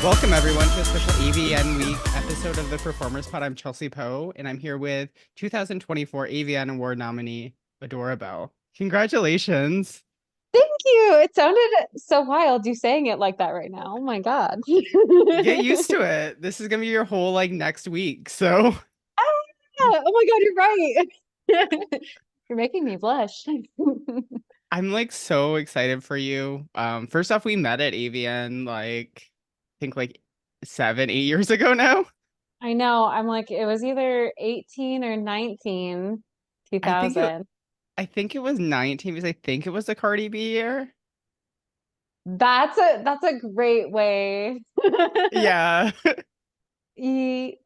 Welcome everyone to a special AVN Week episode of the Performers Pod. I'm Chelsea Poe, and I'm here with 2024 AVN Award nominee Adora Bell. Congratulations! Thank you. It sounded so wild you saying it like that right now. Oh my God. Get used to it. This is gonna be your whole next week. So Oh my God, you're right. You're making me blush. I'm so excited for you. First off, we met at AVN I think 7, 8 years ago now. I know. I'm like, it was either 18 or 19, I think it 2000. I think it was 19 because I think it was the Cardi B year. That's a great way. Yeah.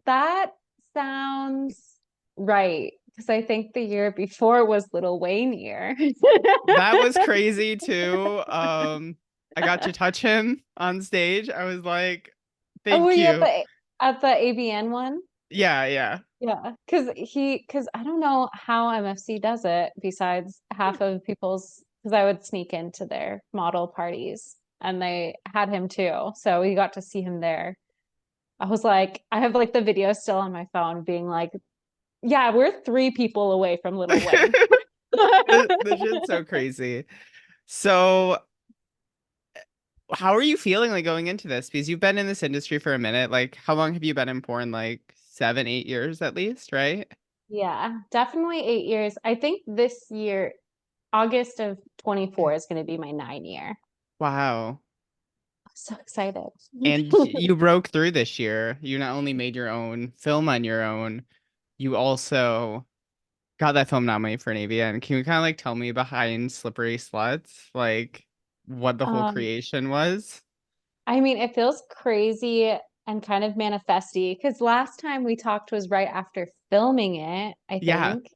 That sounds right. Because I think the year before was Lil Wayne year. That was crazy too. I got to touch him on stage. I was like, Oh, were thank you you. at the AVN one? Yeah, yeah. Yeah, because I don't know how MFC does it besides half of because I would sneak into their model parties and they had him too. So we got to see him there. I was like, I have like the video still on my phone being like, yeah, we're three people away from Little Wayne. The shit's so crazy. So, how are you feeling going into this? Because you've been in this industry for a minute. How long have you been in porn? 7, 8 years at least, right? Yeah, definitely 8 years. I think this year, August of 24 is going to be my 9 year. Wow. I'm so excited. And you broke through this year. You not only made your own film on your own, you also got that film nominated for an AVN. Can you kind of tell me behind Slippery Sluts, what the whole Um, creation was? I mean, it feels crazy and kind of manifesty because last time we talked was right after filming it, I Yeah. think.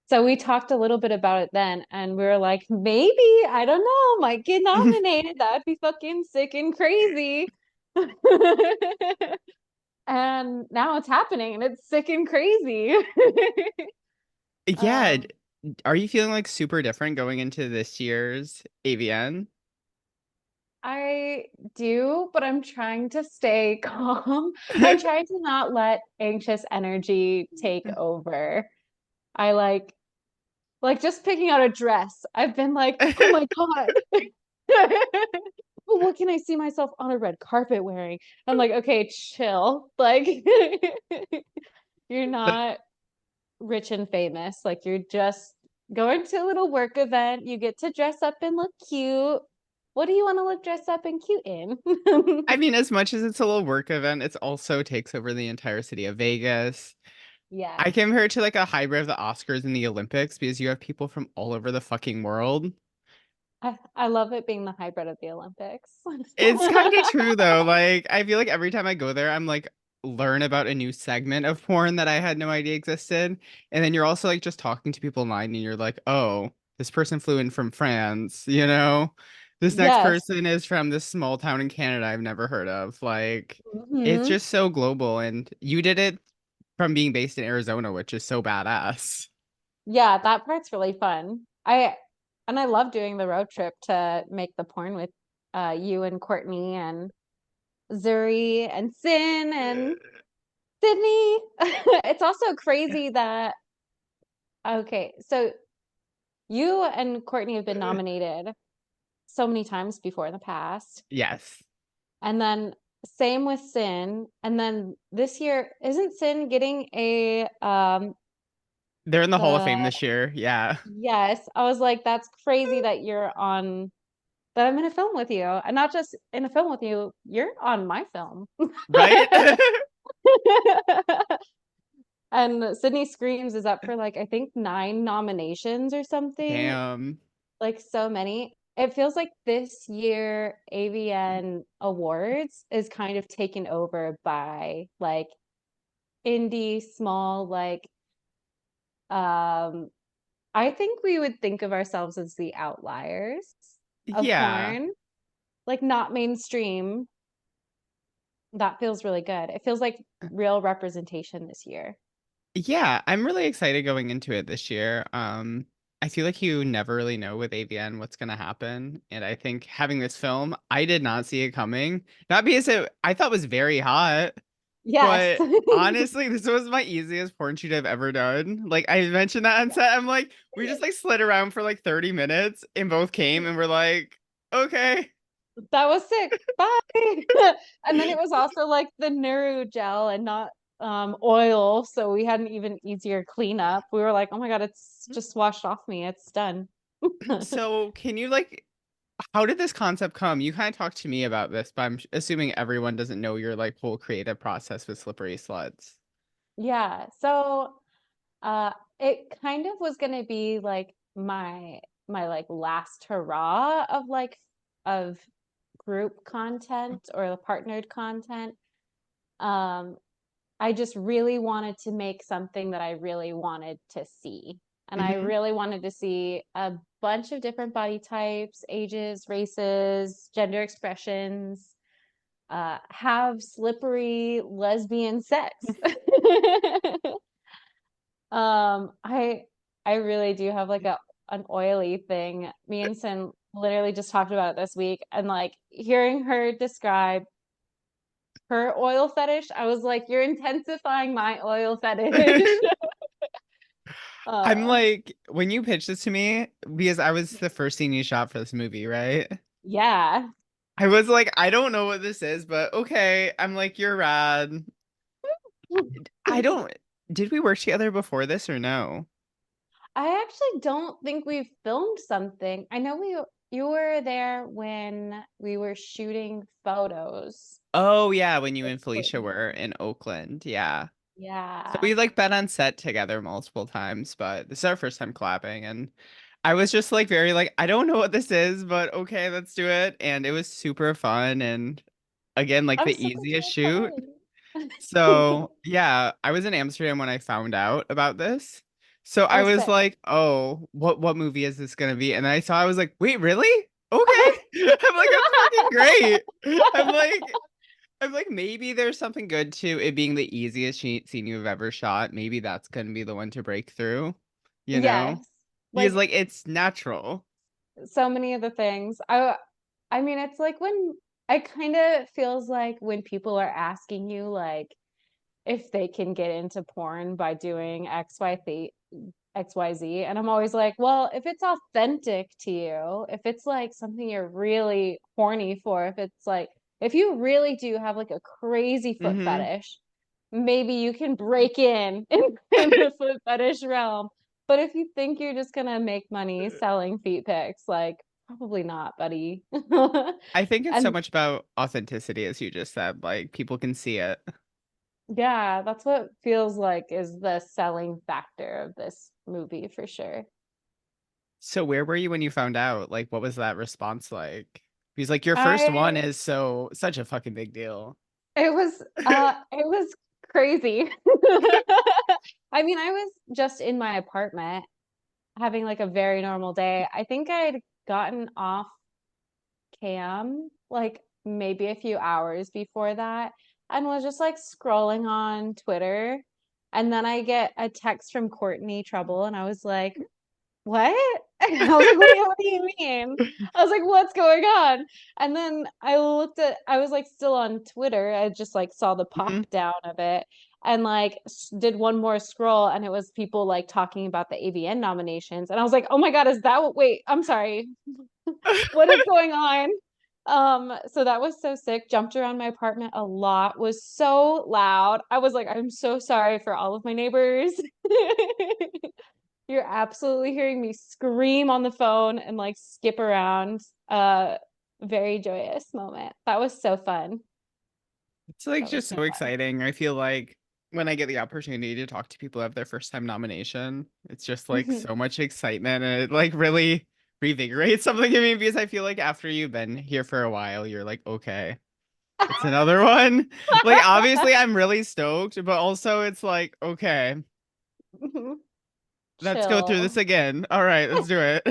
So we talked a little bit about it then, and we were like, maybe, I don't know, might get nominated. That would be fucking sick and crazy. And now it's happening and it's sick and crazy. Yeah. Um, Are you feeling super different going into this year's AVN? I do, but I'm trying to stay calm. I'm trying to not let anxious energy take over. I like just picking out a dress. I've been like, oh my God. Well, what can I see myself on a red carpet wearing? I'm like, okay, chill. Like you're not rich and famous. Like you're just going to a little work event. You get to dress up and look cute. What do you want to look dressed up and cute in? I mean, as much as it's a little work event, it also takes over the entire city of Vegas. I Yes. compare it to a hybrid of the Oscars and the Olympics because you have people from all over the fucking world. I love it being the hybrid of the Olympics. It's kind of true though. I feel like every time I go there, I'm learn about a new segment of porn that I had no idea existed. And then you're also just talking to people online and you're like, oh, this person flew in from France, you know? This next Yes. person is from this small town in Canada I've never heard of. It's Hmm. just so global. And you did it from being based in Arizona, which is so badass. Yeah, that part's really fun. I love doing the road trip to make the porn with you and Courtney and Zuri and Sin and Sydney. It's also crazy that okay, so you and Courtney have been nominated so many times before in the past. Yes. And then same with Sin. And then this year, isn't Sin getting a They're in the Hall of Fame the this year. Yeah. yes. I was like, that's crazy that you're on that I'm in a film with you. And not just in a film with you, you're on my film. Right? And Sydney Screams is up for I think 9 nominations or something. Damn. Like so many. It feels like this year AVN Awards is kind of taken over by indie small um I think we would think of ourselves as the outliers of Yeah. porn, like not mainstream. That feels really good. It feels like real representation this year. Yeah, I'm really excited going into it this year. I feel like you never really know with AVN what's gonna happen. And I think having this film, I did not see it coming. Not because I thought it was very hot, Yes. but honestly, this was my easiest porn shoot I've ever done. Like I mentioned that on set. I'm like, we just like slid around for like 30 minutes and both came and we're like, okay. That was sick. Bye. And then it was also like the Neuro gel and not oil, so we had an even easier cleanup. We were like, "Oh my God, it's just washed off me. It's done." So can you like how did this concept come? You kind of talked to me about this, but I'm assuming everyone doesn't know your like whole creative process with Slippery Sluts. Yeah. So it kind of was gonna be like my like last hurrah of of group content or the partnered content. Um, I just really wanted to make something that I really wanted to see. And I Hmm. really wanted to see a bunch of different body types, ages, races, gender expressions, have slippery lesbian sex. Um, I I really do have like a an oily thing. Me and Sin literally just talked about it this week, and like hearing her describe her oil fetish, I was like, you're intensifying my oil fetish. I'm Uh, like, when you pitched this to me, because I was the first scene you shot for this movie, right? yeah. I was like, I don't know what this is, but okay. I'm like, you're rad. I don't, did we work together before this or no? I actually don't think we filmed something. I know you were there when we were shooting photos Oh yeah, when you with and Felicia were Courtney. in Oakland. Yeah. So Yeah. we like been on set together multiple times, but this is our first time collabing and I was just like very like I don't know what this is, but okay, let's do it. And it was super fun and again like I'm the so easiest shoot. excited. So yeah, I was in Amsterdam when I found out about this. So I Oh, was sick. like, oh, what movie is this gonna be? And then I saw I was like, wait, really? Okay. I'm like, that's fucking great. I'm like I'm like, maybe there's something good to it being the easiest scene you've ever shot. Maybe that's gonna be the one to break through, you know? Yes. Because Like like it's natural. so many of the things. I mean, it's like when I kind of feels like when people are asking you like if they can get into porn by doing XYZ. And I'm always like, well, if it's authentic to you, if it's like something you're really horny for, if it's like, if you really do have like a crazy foot Hmm. fetish, maybe you can break in the foot fetish realm. But if you think you're just gonna make money selling feet pics, like probably not, buddy. I think it's so And much about authenticity, as you just said. Like people can see it. yeah, that's what feels like is the selling factor of this movie for sure. So where were you when you found out? Like what was that response like? Because like your first one I is so such a fucking big deal. it was crazy. I mean, I was just in my apartment having like a very normal day. I think I'd gotten off cam like maybe a few hours before that and was just like scrolling on Twitter. And then I get a text from Courtney Trouble and I was like, what? And I was like, what do you mean? I was like, what's going on? And then I was like still on Twitter. I just like saw the pop Mhm. down of it and like did one more scroll and it was people like talking about the AVN nominations. And I was like, oh my God, is that what, wait, I'm sorry. What is going on? So that was so sick. Jumped around my apartment a lot, was so loud. I was like, I'm so sorry for all of my neighbors. You're absolutely hearing me scream on the phone and like skip around. Very joyous moment. That was so fun. It's like That was just so so fun. exciting. I feel like when I get the opportunity to talk to people who have their first time nomination, it's just like Mhm. so much excitement and it like really revigorates something in me because I feel like after you've been here for a while, you're like, okay, it's another one. Like obviously I'm really stoked, but also it's like, okay, let's go through this Chill. again. All right, let's do it.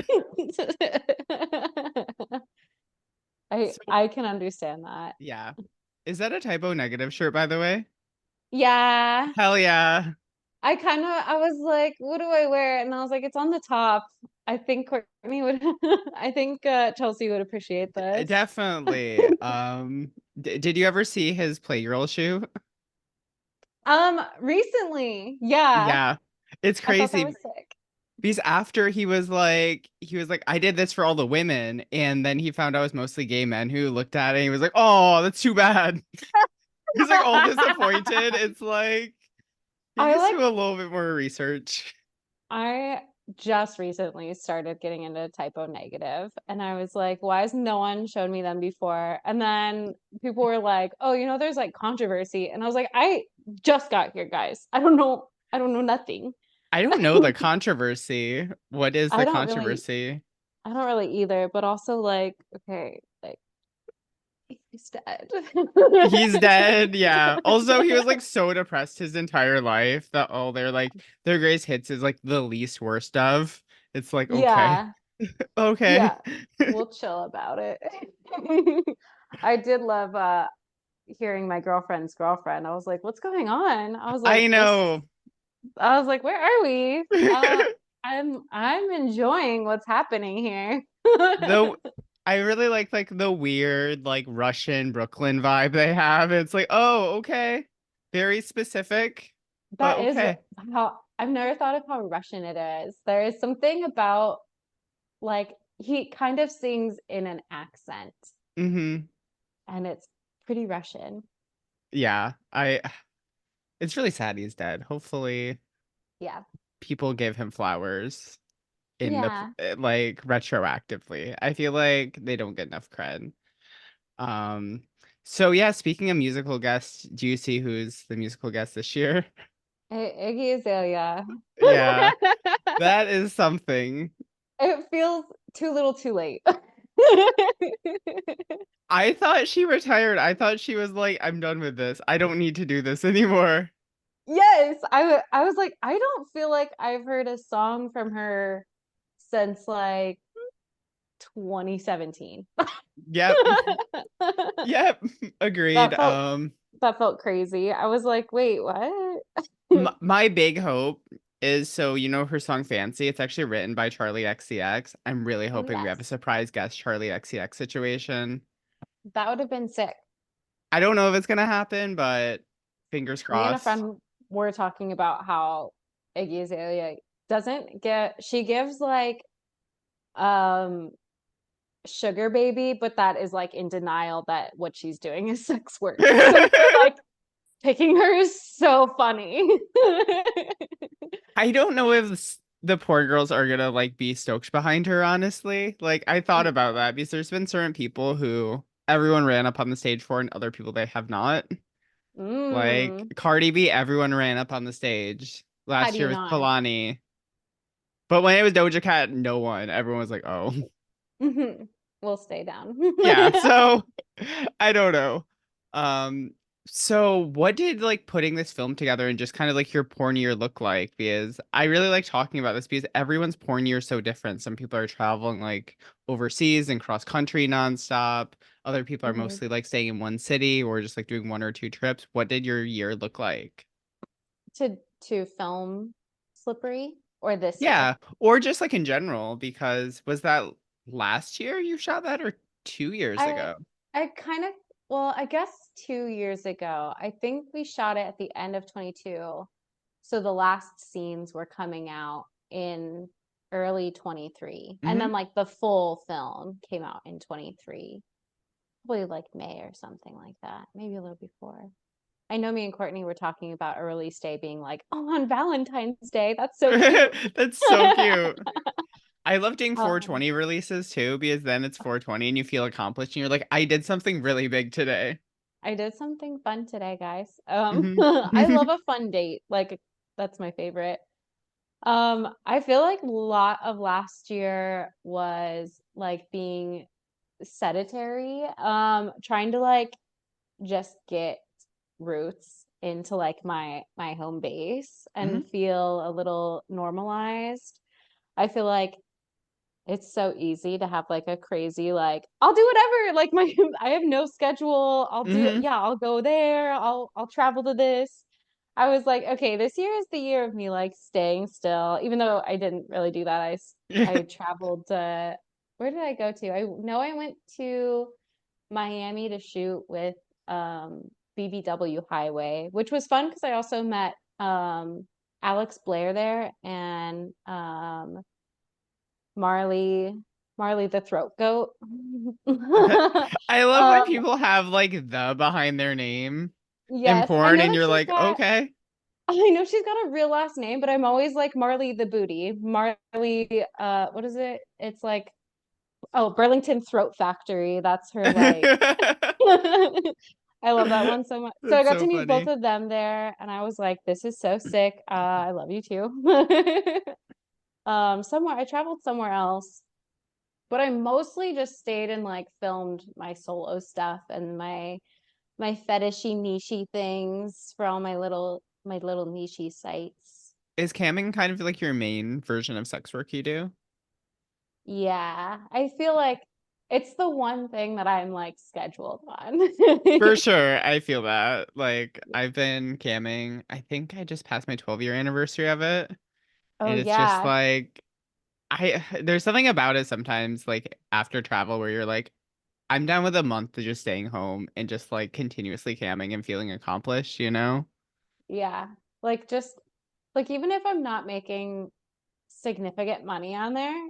So I can understand that. yeah. Is that a typo negative shirt, by the way? Yeah. Hell yeah. I was like, what do I wear? And I was like, it's on the top. I think Courtney would I think Chelsea would appreciate this. Definitely. Did you ever see his Playgirl shoot? Recently, yeah. Yeah. It's I thought that crazy was sick. because after he was like I did this for all the women, and then he found out it was mostly gay men who looked at it and he was like, "Oh, that's too bad." He's like all disappointed. It's like he I needs to like do a little bit more research. I just recently started getting into typo negative and I was like, why has no one shown me them before? And then people were like, oh, there's like controversy. And I was like, I just got here, guys. I don't know nothing. I don't know the controversy. What is I the don't really controversy? I don't really either, but also like, okay, like he's dead. He's dead. Yeah. Also, he was like so depressed his entire life that all their greatest hits is like the least worst of. It's like, okay. Yeah. Okay. Yeah. We'll chill about it. I did love hearing my girlfriend's girlfriend. I was like, what's going on? I know. I was like, where are we? I'm enjoying what's happening here. Though I really like the weird like Russian Brooklyn vibe they have. It's like, oh, okay. Very specific, but That is okay. how I've never thought of how Russian it is. There is something about like he kind of sings in an accent Hmm. and it's pretty Russian. Yeah. It's really sad he's dead. Hopefully Yeah. people give him flowers in the Yeah. like retroactively. I feel like they don't get enough cred. Um, so yeah, speaking of musical guests, do you see who's the musical guest this year? Iggy Azalea. Yeah, that is something. It feels too little too late. I thought she retired. I thought she was like, I'm done with this. I don't need to do this anymore. Yes, I was like, I don't feel like I've heard a song from her since like 2017. Yep. Yep. Agreed. That felt that felt crazy. I was like, wait, what? My big hope is so her song Fancy, it's actually written by Charlie XCX. I'm really Oh hoping we have a yes. surprise guest Charlie XCX situation. That would have been sick. I don't know if it's gonna happen, but fingers Me and a crossed. friend were talking about how Iggy Azalea doesn't get she gives like um sugar baby, but that is like in denial that what she's doing is sex work. So they're like picking her is so funny. I don't know if the poor girls are gonna like be stoked behind her, honestly. Like I thought about that because there's been certain people who everyone ran up on the stage for and other people they have not. Like Mm, Cardi B, everyone ran up on the stage. how do Last year you was not? Kalani. But when it was Doja Cat, no one. Everyone was like, "Oh." We'll stay down. Yeah, so I don't know. Um, so what did like putting this film together and just kind of like your porn year look like? Because I really like talking about this because everyone's porn year is so different. Some people are traveling like overseas and cross country nonstop. Other people are Mhm. mostly like staying in one city or just like doing one or two trips. What did your year look like? To film Slippery or this year? Yeah, or just like in general, because was that last year you shot that or 2 years I ago? I kind of well, I guess 2 years ago. I think we shot it at the end of 22. So the last scenes were coming out in early 23. And Hmm. then like the full film came out in 23. Probably like May or something like that. Maybe a little before. I know me and Courtney were talking about a release day being like, oh, on Valentine's Day. That's so cute. That's so cute. I love doing Um, 420 releases too, because then it's 420 and you feel accomplished and you're like, I did something really big today. I did something fun today, guys. Hmm. I love a fun date. Like that's my favorite. I feel like a lot of last year was like being sedentary, trying to like just get roots into like my home base Hmm. and feel a little normalized. I feel like it's so easy to have like a crazy like I'll do whatever like my I have no schedule. Hmm. I'll go there. I'll travel to this. I was like, okay, this year is the year of me like staying still, even though I didn't really do that. I traveled where did I go to? I know I went to Miami to shoot with BBW Highway, which was fun because I also met Alex Blair there and Marley Marley the throat goat. I love when Um, people have like the behind their name in yes, I porn know and that you're she's like, got okay. I know she's got a real last name, but I'm always like Marley the booty. Marley what is it? It's like oh, Burlington Throat Factory. That's her like I love that one so much. So I That's got to so meet both funny. of them there and I was like, this is so sick. I love you too. Somewhere I traveled somewhere else, but I mostly just stayed and like filmed my solo stuff and my fetishy nichey things for all my little nichey sites. Is camming kind of like your main version of sex work you do? Yeah, I feel like it's the one thing that I'm like scheduled on. For sure, I feel that. Like, I've been camming. I think I just passed my 12-year anniversary of it. Oh And it's just yeah. like, there's something about it sometimes, like after travel, where you're like, I'm down with a month of just staying home and just like continuously camming and feeling accomplished, you know? Yeah. Like just like even if I'm not making significant money on there,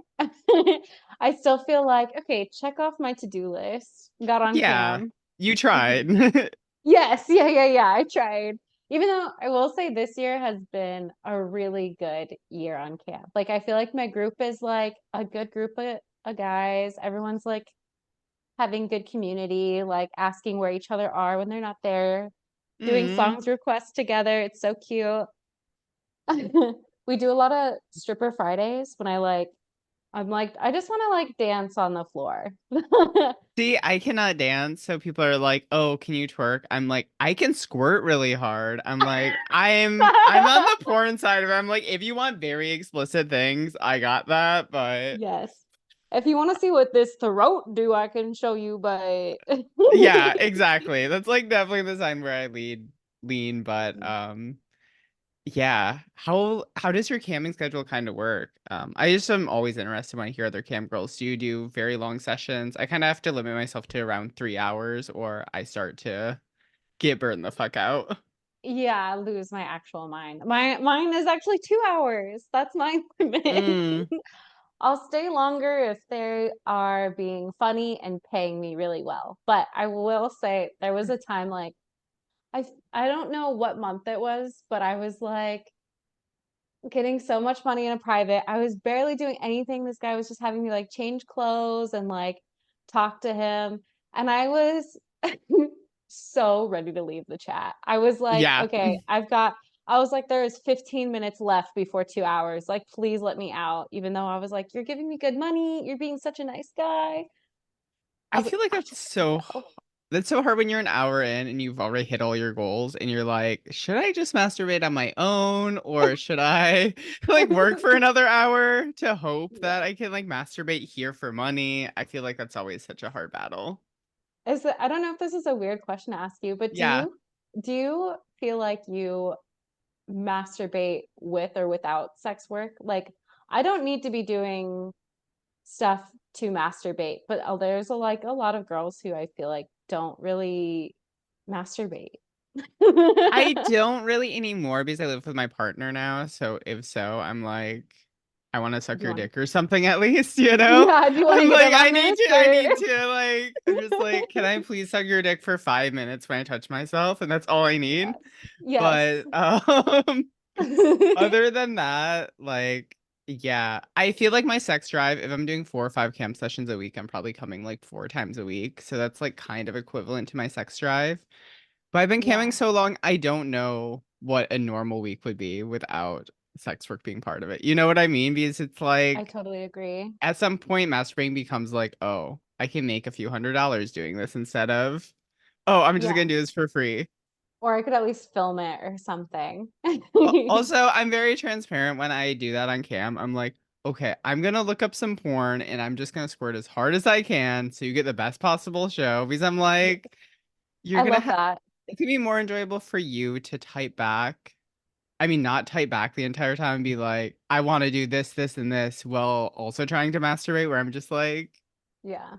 I still feel like, okay, check off my to-do list. Got on Yeah, cam. you tried. Yes, yeah. I tried. Even though I will say this year has been a really good year on camp. Like I feel like my group is like a good group of guys. Everyone's like having good community, like asking where each other are when they're not there, doing Mm. songs requests together. It's so cute. We do a lot of stripper Fridays when I'm like, I just want to like dance on the floor. See, I cannot dance, so people are like, "Oh, can you twerk?" I'm like, "I can squirt really hard." I'm like, I'm on the porn side of it. I'm like, if you want very explicit things, I got that, but Yes. If you want to see what this throat do, I can show you, but yeah, exactly. That's like definitely the sign where I lean, but yeah. How does your camming schedule kind of work? I just am always interested when I hear other cam girls. Do you do very long sessions? I kind of have to limit myself to around 3 hours, or I start to get burned the fuck out. yeah, lose my actual mind. Mine is actually 2 hours. That's my limit. Mm. I'll stay longer if they are being funny and paying me really well. But I will say there was a time like I don't know what month it was, but I was like getting so much money in a private. I was barely doing anything. This guy was just having me like change clothes and like talk to him. And I was so ready to leave the chat. I was like, Yeah. okay, I was like, there is 15 minutes left before 2 hours. Like, please let me out. Even though I was like, you're giving me good money. You're being such a nice guy. I feel like I just wanted to go. that's so hard when you're an hour in and you've already hit all your goals and you're like, should I just masturbate on my own or should I like work for another hour to hope that Yeah. I can like masturbate here for money? I feel like that's always such a hard battle. I don't know if this is a weird question to ask you, but Yeah. do you feel like you masturbate with or without sex work? Like, I don't need to be doing stuff to masturbate, but there's like a lot of girls who I feel like don't really masturbate. I don't really anymore because I live with my partner now. So if so, I'm like, I want to suck Do you your want dick or something at least, you know? yeah, do you want to I'm get like, in on this I or need to like, I'm just like, can I please suck your dick for 5 minutes when I touch myself? And that's all I need. yes. But Yes. other than that, like, yeah, I feel like my sex drive, if I'm doing 4 or 5 camp sessions a week, I'm probably coming like 4 times a week. So that's like kind of equivalent to my sex drive. But I've been camming Yeah, so long, I don't know what a normal week would be without sex work being part of it. You know what I mean? Because it's I like totally agree. at some point, masturbating becomes like, oh, I can make a few $100s doing this instead of, oh, I'm just Yeah. gonna do this for free. Or I could at least film it or something. Also, I'm very transparent when I do that on cam. I'm like, okay, I'm gonna look up some porn and I'm just gonna squirt as hard as I can so you get the best possible show. Because I'm like, you're I gonna love have that. it can be more enjoyable for you to type back I mean, not type back the entire time and be like, I want to do this, this, and this, while also trying to masturbate, where I'm just like, Yeah.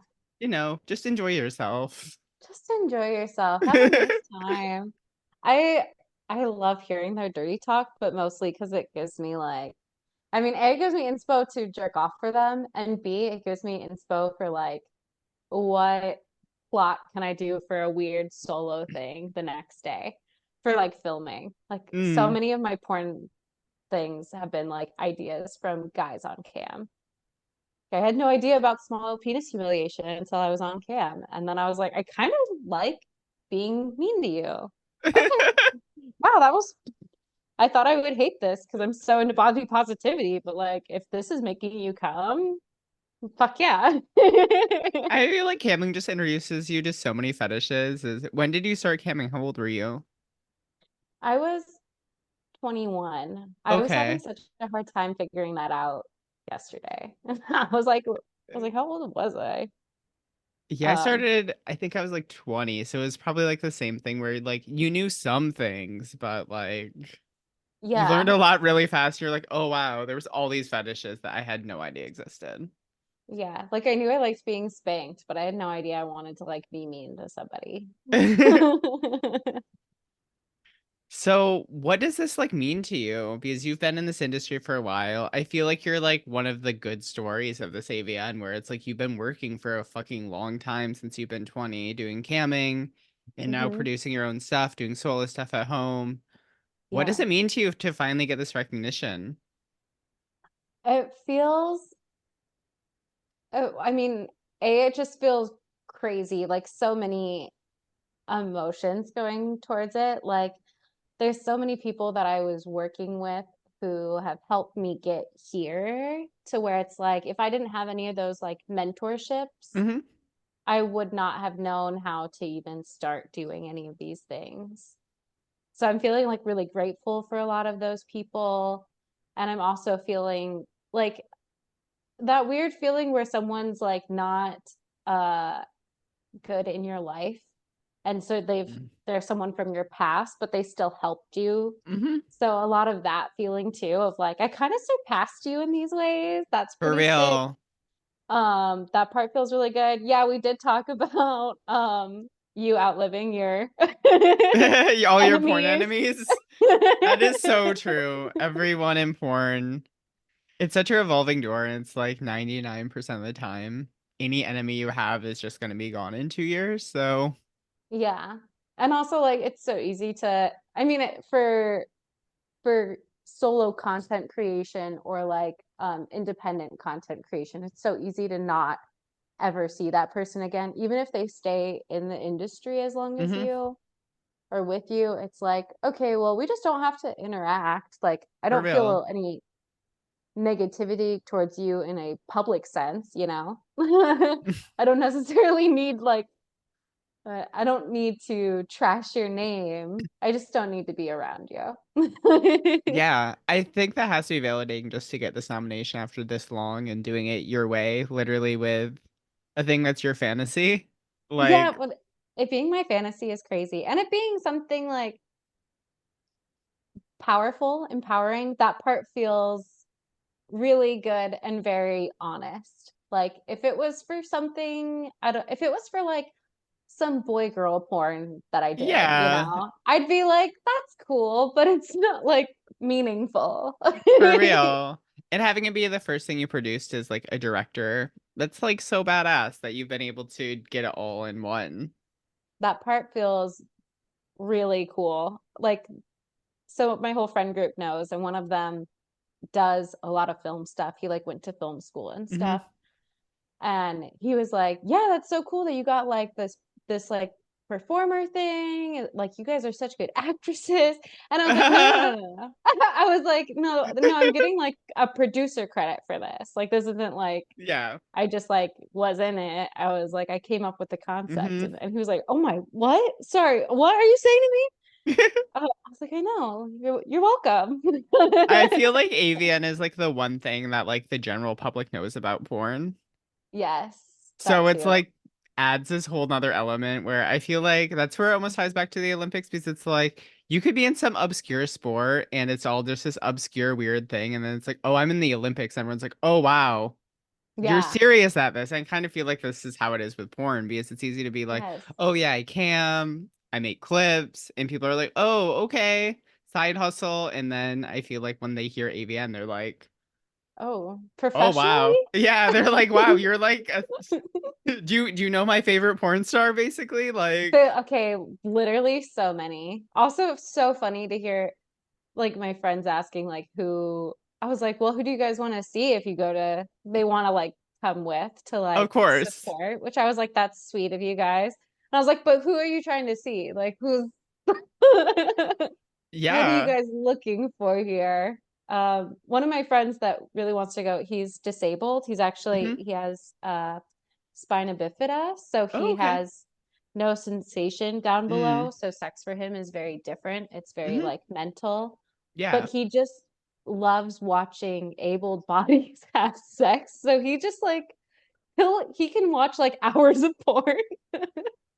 just enjoy yourself. Just enjoy yourself. Have a nice time. I I love hearing their dirty talk, but mostly because it gives me like, I mean, A, it gives me inspo to jerk off for them, and B, it gives me inspo for like what plot can I do for a weird solo thing the next day for like filming. Like so Mm. many of my porn things have been like ideas from guys on cam. I had no idea about small penis humiliation until I was on cam. And then I was like, I kind of like being mean to you. Okay. Wow, that was, I thought I would hate this because I'm so into body positivity, but like, if this is making you come, fuck yeah. I feel like camming just introduces you to so many fetishes. When did you start camming? How old were you? I was 21. I was having Okay. such a hard time figuring that out yesterday. I was like, how old was I? Yeah, I Um, started, I think I was like 20, so it was probably like the same thing where like you knew some things, but like you learned yeah, a lot really fast. You're like, oh wow, there was all these fetishes that I had no idea existed. yeah. Like I knew I liked being spanked, but I had no idea I wanted to like be mean to somebody. So, what does this like mean to you? Because you've been in this industry for a while. I feel like you're like one of the good stories of this AVN where it's like you've been working for a fucking long time since you've been 20, doing camming and now Hmm. producing your own stuff, doing solo stuff at home. What does Yeah. it mean to you to finally get this recognition? It feels, I mean, A, it just feels crazy, like so many emotions going towards it. Like there's so many people that I was working with who have helped me get here to where it's like if I didn't have any of those like mentorships, Hmm. I would not have known how to even start doing any of these things. So I'm feeling like really grateful for a lot of those people. And I'm also feeling like that weird feeling where someone's like not uh good in your life. And so they're someone from your past, but they still helped you. Hmm. So a lot of that feeling too of like I kind of surpassed you in these ways. That's For pretty sick. real. That part feels really good. Yeah, we did talk about you outliving your All your porn enemies. enemies. That is so true. Everyone in porn. It's such a revolving door, and it's like 99% of the time, any enemy you have is just going to be gone in 2 years. So, Yeah. And also like it's so easy to I mean for solo content creation or like independent content creation, it's so easy to not ever see that person again, even if they stay in the industry as long as hmm, you or with you. It's like, okay, well, we just don't have to interact. Like, I for don't real. feel any negativity towards you in a public sense, you know? I don't necessarily need like I don't need to trash your name. I just don't need to be around you. Yeah, I think that has to be validating just to get this nomination after this long and doing it your way, literally with a thing that's your fantasy. Yeah, Like, but it being my fantasy is crazy. And it being something like powerful, empowering, that part feels really good and very honest. Like if it was for something, I don't, if it was for like some boy girl porn that I did, you yeah, know, I'd be like, that's cool, but it's not like meaningful. for real. And having it be the first thing you produced as like a director, that's like so badass that you've been able to get it all in one. That part feels really cool. Like, so my whole friend group knows, and one of them does a lot of film stuff. He like went to film school and Hmm. stuff. And he was like, yeah, that's so cool that you got like this like performer thing, like you guys are such good actresses. And I was like, no. I was like, no, I'm getting like a producer credit for this. Like this isn't like Yeah. I just like was in it. I was like I came up with the concept. Hmm. And he was like, oh my, what, sorry, what are you saying to me? I was like, I know, you're welcome. I feel like AVN is like the one thing that like the general public knows about porn. Yes, So that it's too. like adds this whole nother element where I feel like that's where it almost ties back to the Olympics because it's like you could be in some obscure sport and it's all just this obscure weird thing, and then it's like, oh, I'm in the Olympics. Everyone's like, oh wow, you're Yeah. serious at this. I kind of feel like this is how it is with porn because it's easy to be like, Yes. oh yeah, I make clips, and people are like, oh, okay, side hustle. And then I feel like when they hear AVN, they're like, Oh, oh wow. professionally? Yeah, they're like, wow, you're like do you know my favorite porn star basically? Like, Okay, literally so many. Also, so funny to hear like my friends asking like who I was like, well, who do you guys want to see if you go to they want to like come with to of like course. support, which I was like, that's sweet of you guys. And I was like, but who are you trying to see? Like who's what are you Yeah. guys looking for here? One of my friends that really wants to go, he's disabled. Hmm. He has spina bifida, so Oh, he okay. has no sensation down Mm. below. So sex for him is very different. It's very Hmm. like mental, but Yeah. he just loves watching able bodies have sex. So he just like he can watch like hours of porn.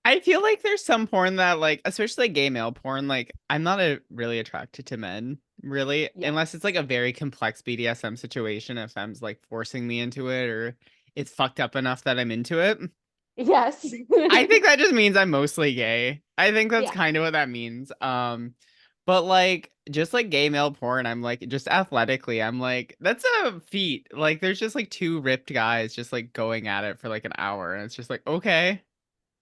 I feel like there's some porn that like, especially gay male porn, like I'm not really attracted to men, really, unless it's Yes. like a very complex BDSM situation, if M's like forcing me into it or it's fucked up enough that I'm into it. Yes. I think that just means I'm mostly gay. I think that's Yeah. kind of what that means. But like just like gay male porn, I'm like just athletically, I'm like, that's a feat. Like there's just like two ripped guys just like going at it for like an hour, and it's just like, okay,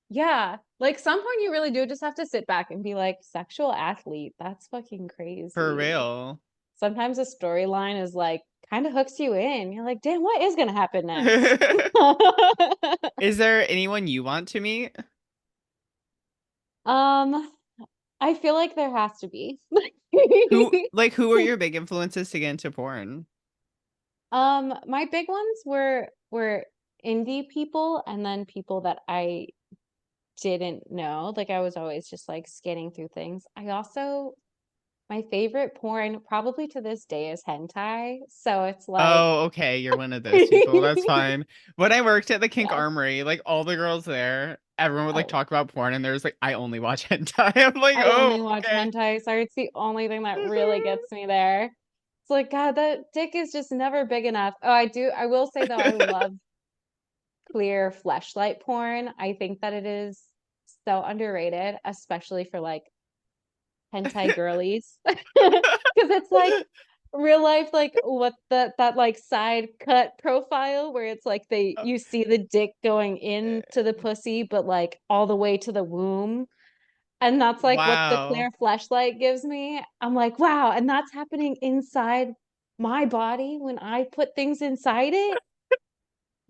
Yeah. Like some point you really do just have to sit back and be like, sexual athlete, that's fucking for crazy. real. Sometimes a storyline is like kind of hooks you in. You're like, damn, what is gonna happen next? Is there anyone you want to meet? Um, I feel like there has to be. Who are your big influences to get into porn? My big ones were indie people and then people that I didn't know. Like I was always just like scanning through things. I also my favorite porn probably to this day is hentai. So it's like Oh, okay, you're one of those people. That's fine. When I worked at the Kink yes. Armory, like all the girls there, everyone would like Oh, talk about porn, and there's like, I only watch hentai. I'm like, I oh, only watch okay. hentai. Sorry, it's the only thing that really gets me there. It's like, God, that dick is just never big enough. Oh, I will say though, I love clear fleshlight porn. I think that it is so underrated, especially for like hentai girlies. Because it's like real life, like what that like side cut profile where it's like they you see the dick going into the pussy, but like all the way to the womb. And that's like what the Wow. clear flashlight gives me. I'm like, wow, and that's happening inside my body when I put things inside it.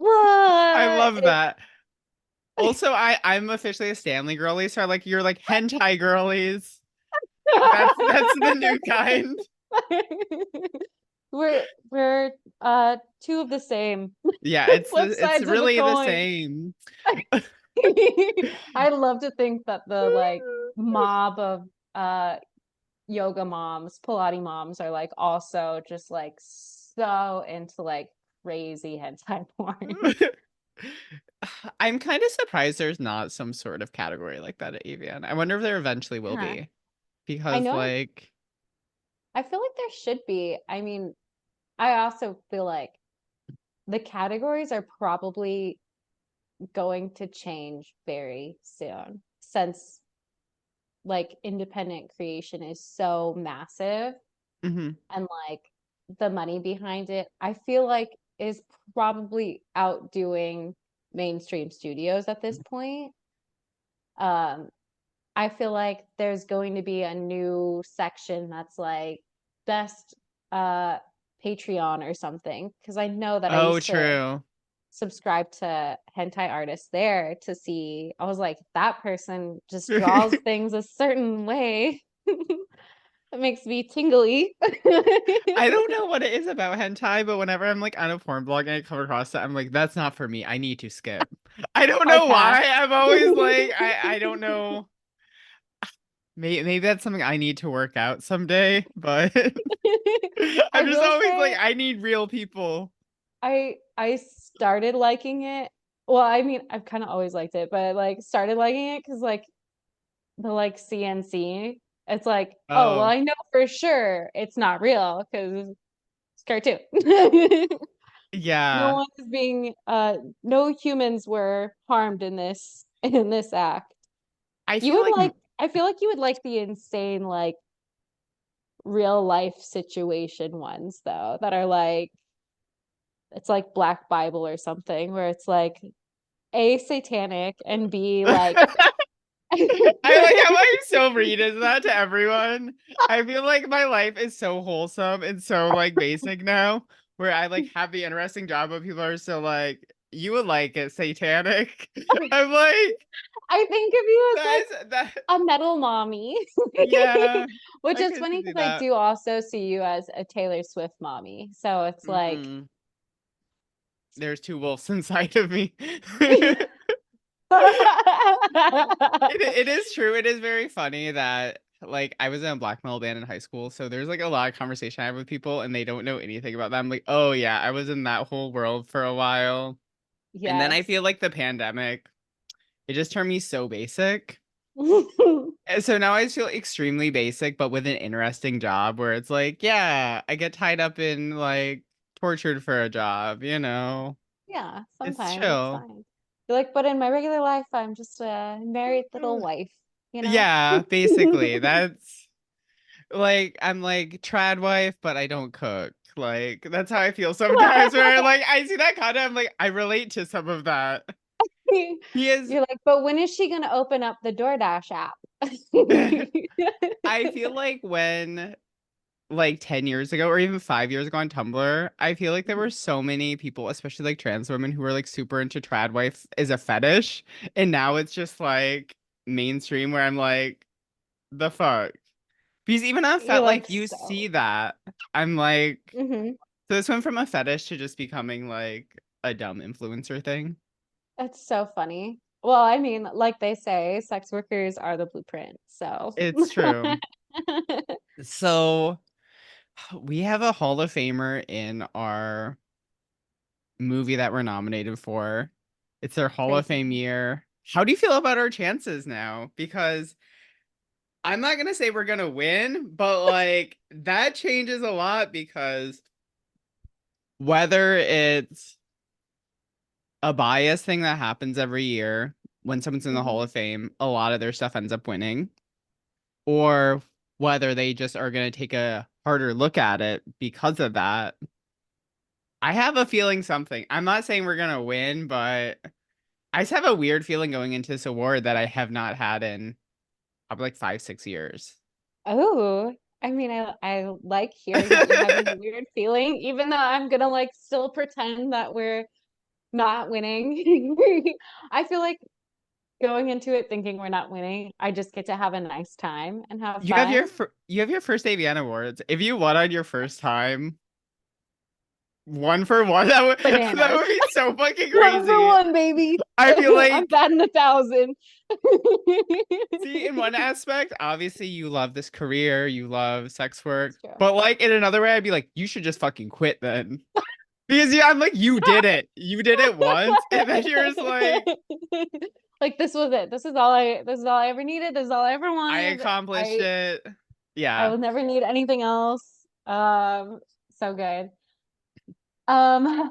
I What? love that. Also, I'm officially a Stanley girly, so I like you're like hentai girlies. That's the new kind. We're two of the same. Yeah, Flip it's sides of a really the coin. same. I love to think that the like mob of yoga moms, Pilates moms are like also just like so into like crazy hentai porn. I'm kind of surprised there's not some sort of category like that at AVN. I wonder if there eventually will Yeah. be. I Because know like, I feel like there should be. I mean, I also feel like the categories are probably going to change very soon since like independent creation is so massive mhm. and like the money behind it, I feel like is probably outdoing mainstream studios at this point. Um, I feel like there's going to be a new section that's like best uh Patreon or something because I know that I Oh, used to true. subscribe to hentai artists there to see. I was like, that person just draws things a certain way. It makes me tingly. I don't know what it is about hentai, but whenever I'm like on a porn blog and I come across it, I'm like, that's not for me. I need to skip. I don't Hard know pass. why. I'm always like, I don't know. Maybe that's something I need to work out someday, but I I'm just will always like, say I need real people. I started liking it. Well, I mean, I've kind of always liked it, but I like started liking it because like the like CNC. It's like, oh, well, Oh, I know for sure it's not real because it's cartoon. No yeah. one is being no humans were harmed in this act. I You feel would like like I feel like you would like the insane like real life situation ones though that are like it's like Black Bible or something where it's like A satanic and B like I like how I'm so read is that to everyone. I feel like my life is so wholesome and so like basic now, where I like have the interesting job, but people are still like, you would like it satanic. I'm like, I think of you as like that's that. a metal mommy. Yeah, Which I is could funny see because I that. do also see you as a Taylor Swift mommy. So it's like Mm, there's two wolves inside of me. It is true. It is very funny that like I was in a black metal band in high school, so there's like a lot of conversation I have with people and they don't know anything about that. I'm like, oh yeah, I was in that whole world for a while. And then I Yes. feel like the pandemic, it just turned me so basic. And so now I just feel extremely basic, but with an interesting job where it's like, yeah, I get tied up in like tortured for a job, you know. Yeah, It's sometimes it's chill. fine. You're like, but in my regular life, I'm just a married little wife, you know? Yeah, basically. That's like I'm like trad wife, but I don't cook. Like that's how I feel sometimes. Where like I see that content, I'm like I relate to some of that. He is. You're like, but when is she gonna open up the DoorDash app? I feel like when like 10 years ago or even 5 years ago on Tumblr, I feel like there were so many people, especially like trans women, who were like super into trad wife as a fetish, and now it's just like mainstream where I'm like, the fuck. Because even on You're Fet, like, like you see so. that. I'm like, Hmm. so this went from a fetish to just becoming like a dumb influencer thing. That's so funny. Well, I mean, like they say, sex workers are the blueprint. So It's true. So we have a Hall of Famer in our movie that we're nominated for. It's their Hall of Fame crazy. year. How do you feel about our chances now? Because I'm not gonna say we're gonna win, but like that changes a lot because whether it's a bias thing that happens every year when someone's in the Hall Hmm. of Fame, a lot of their stuff ends up winning, or whether they just are going to take a harder look at it because of that. I have a feeling something. I'm not saying we're going to win, but I just have a weird feeling going into this award that I have not had in probably like 5, 6 years. Oh, I mean, I like hearing that you're having a weird feeling, even though I'm gonna like still pretend that we're not winning. I feel like going into it thinking we're not winning, I just get to have a nice time and have fun. You have your first AVN Awards. If you won on your first time, one for one, that Bananas. would be so fucking One for crazy. one, baby. I feel I'm like batting 1,000. see, in one aspect, obviously you love this career, you love sex work, It's true. but like in another way, I'd be like, you should just fucking quit then. Because yeah, I'm like, you did it. You did it once, and then you're just like, Like this was it. This is all I ever needed. This is all I ever I wanted. accomplished I it. I Yeah. will never need anything else. So good. I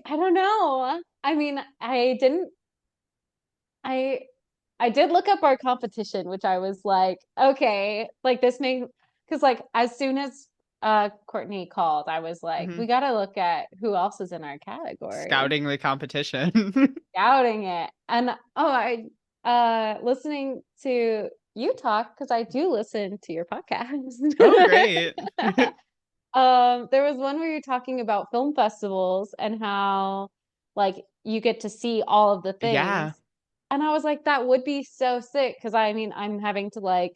don't know. I mean, I I did look up our competition, which I was like, okay, like this may because like as soon as Courtney called, I was like, Hmm. we gotta look at who else is in our category. Scouting the competition. Scouting it. And oh, I listening to you talk because I do listen to your podcast. Oh, great. There was one where you're talking about film festivals and how like you get to see all of the Yeah. things. And I was like, that would be so sick because I mean, I'm having to like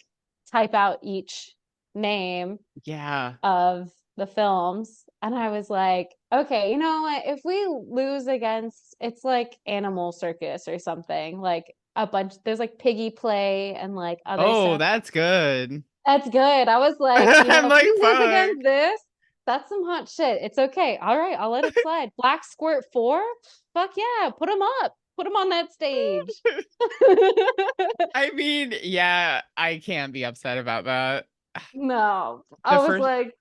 type out each name Yeah. of the films. And I was like, okay, you know what? If we lose against, it's like Animal Circus or something, like a bunch, there's like Piggy Play and like other Oh, stuff. that's good. That's good. I was like, you know, I'm if like, we lose fuck. against this, that's some hot shit. It's okay. All right, I'll let it slide. Black Squirt 4? Fuck yeah, put them up. Put him on that stage. I mean, yeah, I can't be upset about that. No, The I was first, like,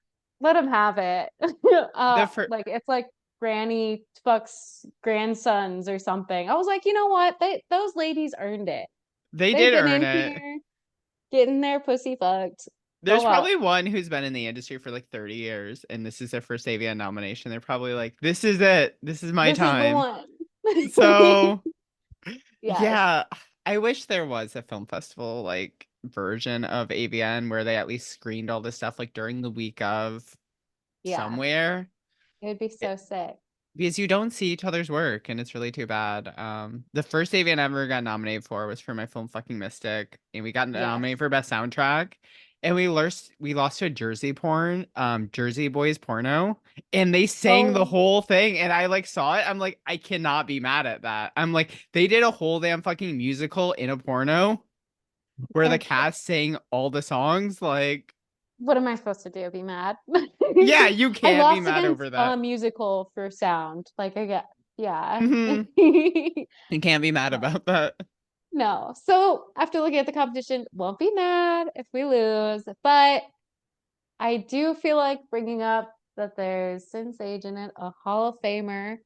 let him have it. the first, Like it's like Granny fucks grandsons or something. I was like, you know what? Those ladies earned it. they They've did been earn in it. here getting their pussy fucked. There's Go up. probably one who's been in the industry for like 30 years, and this is their first AVN nomination. They're probably like, this is it. This is my This is the time. one. So, Yes. yeah, I wish there was a film festival like version of AVN where they at least screened all this stuff like during the week of Yeah. somewhere. It would be so sick. Because you don't see each other's work and it's really too bad. The first AVN I ever got nominated for was for my film Fucking Mystic, and we got Yes. nominated for best soundtrack. And we lost to a Jersey Boys porno, and they sang the Oh, whole thing, and I like saw it. I'm like, I cannot be mad at that. I'm like, they did a whole damn fucking musical in a porno where the and cast sang all the songs. Like, what am I supposed to do? Be mad? yeah, you I can't be lost mad against over a that. musical for sound. Like I get, yeah. Hmm. You can't be mad No. about that. No. So after looking at the competition, won't be mad if we lose. But I do feel like bringing up that there's Sin Sage in it, a Hall of Famer.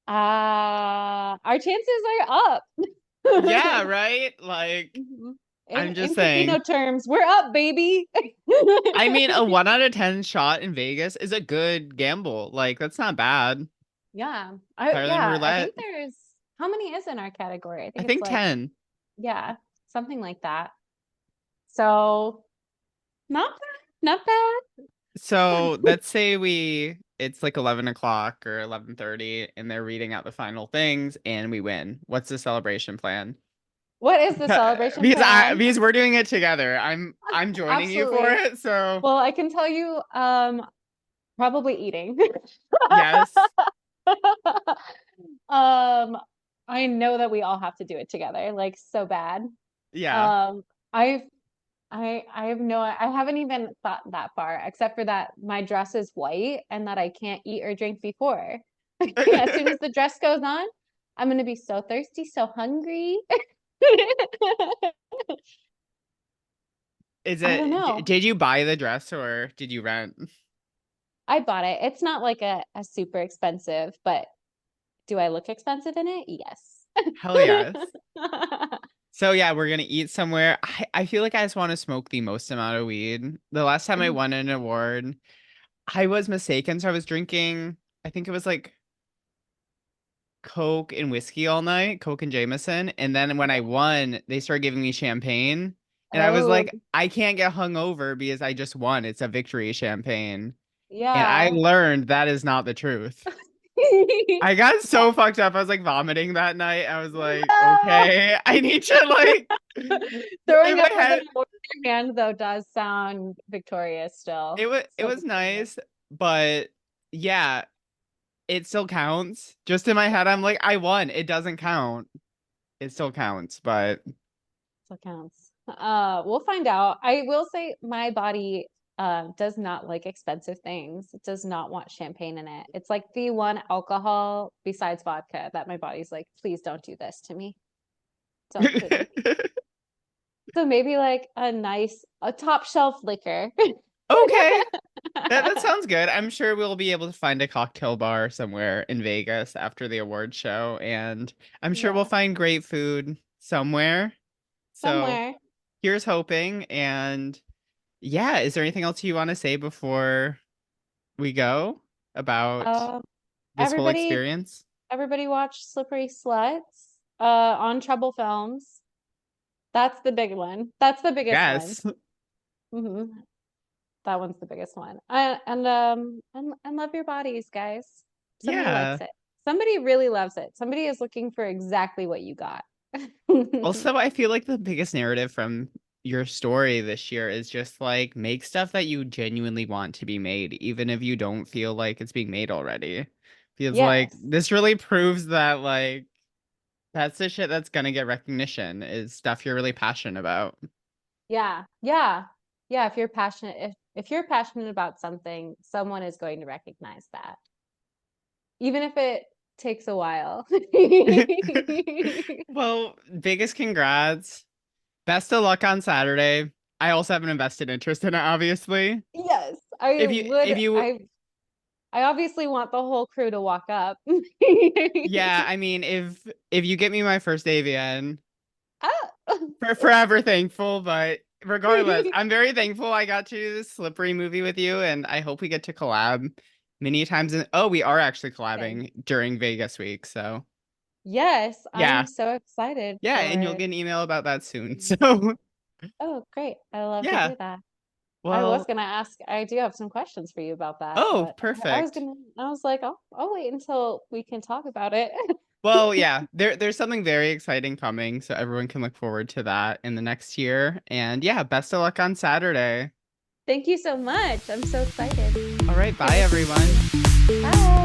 Our chances are up. Yeah, right? Like, Mhm. I'm just In saying. casino terms, we're up, baby. I mean, a 1 out of 10 shot in Vegas is a good gamble. Like, that's not bad. Yeah. Better than I think roulette. there's how many is in our category? I I think it's think like, 10. yeah, something like that. So not bad, not bad. So let's say it's like 11 o'clock or 11:30, and they're reading out the final things, and we win. What's the celebration plan? What is the celebration Because plan? because we're doing it together. I'm joining you for Absolutely. it. So Well, I can tell you, probably eating. yes, Um, I know that we all have to do it together, like so bad. yeah. Um, I've I have no I haven't even thought that far, except for that my dress is white and that I can't eat or drink before. As soon as the dress goes on, I'm gonna be so thirsty, so hungry. Is I don't it? know. Did you buy the dress or did you rent? I bought it. It's not like a super expensive, but do I look expensive in it? Yes. Hell yes. So yeah, we're gonna eat somewhere. I feel like I just want to smoke the most amount of weed. The last time I won an award, I was mistaken. So I was drinking, I think it was like Coke and whiskey all night, Coke and Jameson. And then when I won, they started giving me champagne. And I was Oh, like, I can't get hungover because I just won. It's a victory champagne. And I yeah. learned that is not the truth. I got so fucked up. I was like vomiting that night. I was like, No. okay, I need to like in Throwing my up with an head. award in your hand though does sound victorious still. It So was victorious. nice, but yeah, it still counts. Just in my head, I'm like, I won. It doesn't count. It still counts, but Still counts. We'll find out. I will say my body does not like expensive things. It does not want champagne in it. It's like the one alcohol besides vodka that my body's like, please don't do this to me. Don't do this. So maybe like a top shelf liquor. okay. That sounds good. I'm sure we'll be able to find a cocktail bar somewhere in Vegas after the award show, and I'm sure we'll Yeah, find great food somewhere. So somewhere. here's hoping. And yeah, is there anything else you want to say before we go about Um, this whole everybody, experience? everybody watch Slippery Sluts on Trouble Films. That's the big one. That's the biggest one. Yes. Hmm. That one's the biggest one. And love your bodies, guys. Somebody likes Yeah. it. Somebody really loves it. Somebody is looking for exactly what you got. Also, I feel like the biggest narrative from your story this year is just like make stuff that you genuinely want to be made, even if you don't feel like it's being made already. Feels like Yes. this really proves that like that's the shit that's gonna get recognition is stuff you're really passionate about. Yeah. Yeah. Yeah. If you're passionate about something, someone is going to recognize that. Even if it takes a while. Well, biggest congrats. Best of luck on Saturday. I also have an invested interest in it, obviously. Yes, I If you would. if you I obviously want the whole crew to walk up. yeah, I mean if you get me my first AVN, Ah. for forever thankful, but regardless, I'm very thankful I got to do this slippery movie with you, and I hope we get to collab many times. Oh, we are actually Same. collabing during Vegas week, so Yes, I'm yeah. so excited Yeah, for and you'll it. get an email about that soon. Mm. So Oh, great. I love to yeah. hear that. I was Well, gonna ask, I do have some questions for you about that, oh, but perfect. I was like, I'll wait until we can talk about it. Well, yeah, there's something very exciting coming, so everyone can look forward to that in the next year. And yeah, best of luck on Saturday. Thank you so much. I'm so excited. All right, Can't bye wait to see everyone. you. Bye.